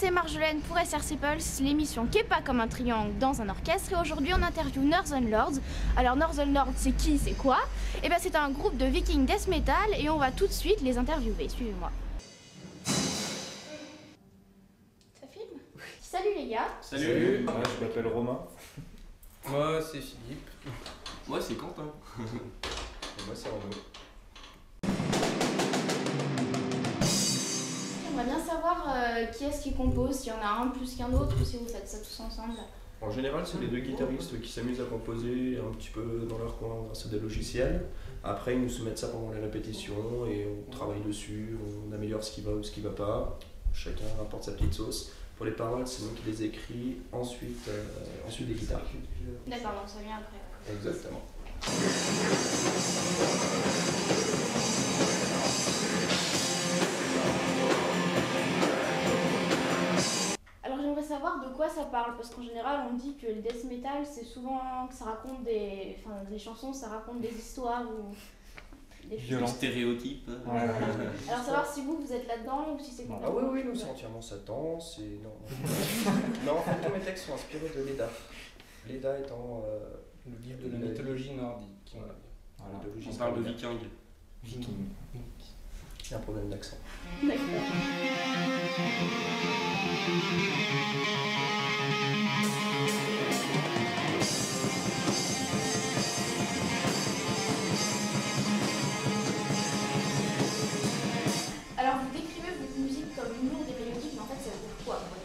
c'est Marjolaine pour SRC Pulse, l'émission qui est pas comme un triangle dans un orchestre. Et aujourd'hui, on interviewe Northern Lords. Alors, Northern Lords, c'est qui, c'est quoi? Eh bien, c'est un groupe de vikings death metal et on va tout de suite les interviewer. Suivez-moi. Ça filme? Salut les gars. Salut. Ouais, je m'appelle Romain. Moi, c'est Philippe. Moi, c'est Quentin. Et moi, c'est Renaud. J'aimerais bien savoir qui est-ce qui compose, s'il y en a un plus qu'un autre ou si vous faites ça tous ensemble. En général, c'est les deux guitaristes qui s'amusent à composer un petit peu dans leur coin grâce à des logiciels. Après, ils nous soumettent ça pendant les répétitions et on travaille dessus, on améliore ce qui va ou ce qui va pas. Chacun apporte sa petite sauce. Pour les paroles, c'est nous qui les écrit, ensuite les guitares. D'accord, donc ça vient après. Exactement. Alors j'aimerais savoir de quoi ça parle, parce qu'en général on dit que le death metal c'est souvent que ça raconte des chansons, ça raconte des histoires ou des Violent stéréotype. Ouais. Alors savoir si vous êtes là-dedans ou si c'est complètement... Ah oui, nous c'est entièrement Satan, c'est... Non, en fait tous mes textes sont inspirés de Leda. Leda étant... Le livre de la mythologie nordique. Voilà. On parle de viking. Viking. Il y a un problème d'accent. D'accord. Alors vous décrivez votre musique comme lourde et mélodique, mais en fait ça veut dire quoi pour vous?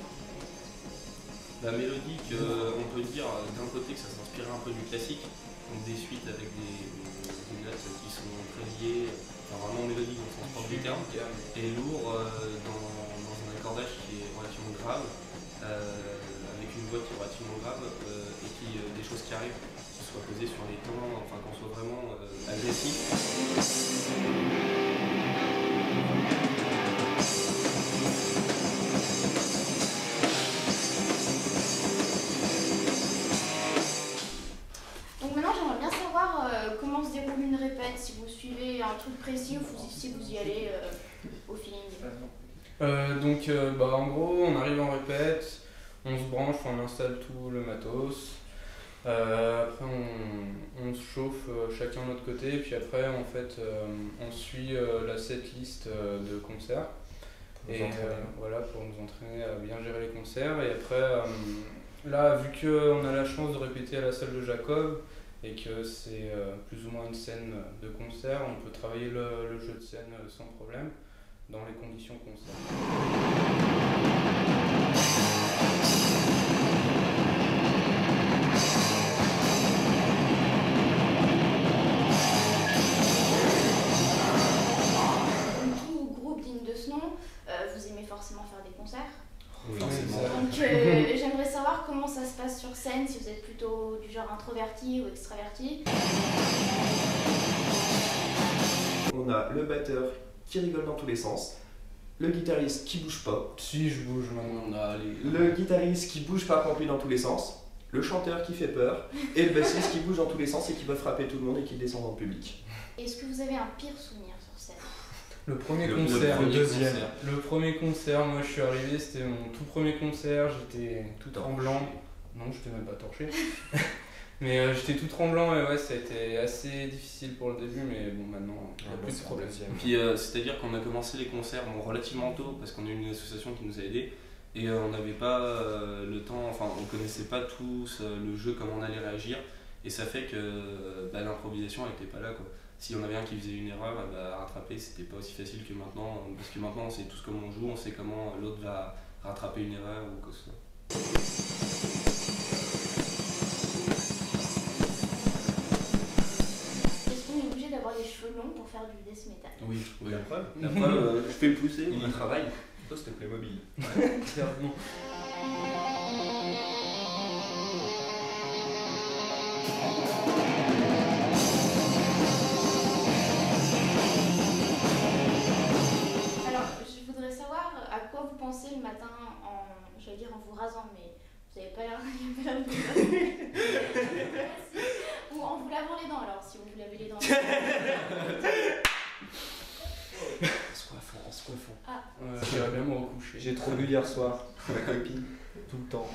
La mélodique, on peut dire d'un côté que ça s'inspire un peu du classique, donc des suites avec des notes qui sont très liées, enfin vraiment mélodique dans le sens propre du terme, et lourd dans un accordage qui est relativement grave, avec une voix qui est relativement grave, et qui des choses qui arrivent, qui soient posées sur les temps, enfin qu'on soit vraiment agressif. Comment se déroule une répète, si vous suivez un truc précis ou si vous y allez au feeling. En gros, on arrive en répète, on se branche, on installe tout le matos. Après, on se chauffe chacun de notre côté, puis après, en fait, on suit la setlist de concert. Et voilà, pour nous entraîner à bien gérer les concerts. Et après, là, vu qu'on a la chance de répéter à la salle de Jacob, et que c'est plus ou moins une scène de concert, on peut travailler le jeu de scène sans problème dans les conditions concert. Comme tout groupe digne de ce nom, vous aimez forcément faire des concerts. Oui, Donc j'aimerais savoir comment ça se passe sur scène, si vous êtes plutôt du genre introverti ou extraverti. On a le batteur qui rigole dans tous les sens, le guitariste qui bouge pas, Si je bouge maintenant. On a le guitariste qui bouge pas non plus dans tous les sens, le chanteur qui fait peur, et le bassiste qui bouge dans tous les sens et qui va frapper tout le monde et qui descend dans le public. Est-ce que vous avez un pire souvenir sur scène? Le premier Le concert, premier le deuxième. concert. Le premier concert, moi je suis arrivé, c'était mon tout premier concert, j'étais tout tremblant. Non, je t'ai même pas torché. Mais j'étais tout tremblant et ouais, ça a été assez difficile pour le début, mais bon, maintenant, il n'y a plus de problème. Puis c'est-à-dire qu'on a commencé les concerts relativement tôt parce qu'on a eu une association qui nous a aidés et on n'avait pas le temps, enfin on connaissait pas tous le jeu, comment on allait réagir et ça fait que l'improvisation n'était pas là quoi. Si on avait un qui faisait une erreur, à rattraper c'était pas aussi facile que maintenant parce que maintenant on sait tous comment on joue, on sait comment l'autre va rattraper une erreur ou quoi que ce soit. D'avoir les cheveux longs pour faire du death metal. Oui, La preuve, je fais le pousser. il y travaille. Toi, c'était Playmobil. Clairement. Alors, je voudrais savoir à quoi vous pensez le matin j'allais dire en vous rasant, mais vous n'avez pas l'air de vous ou en vous lavant les dents alors, si vous vous lavez les dents. Se coiffant. Ah, J'irais bien me recoucher. J'ai trop bu hier soir. Ma copine. Tout le temps.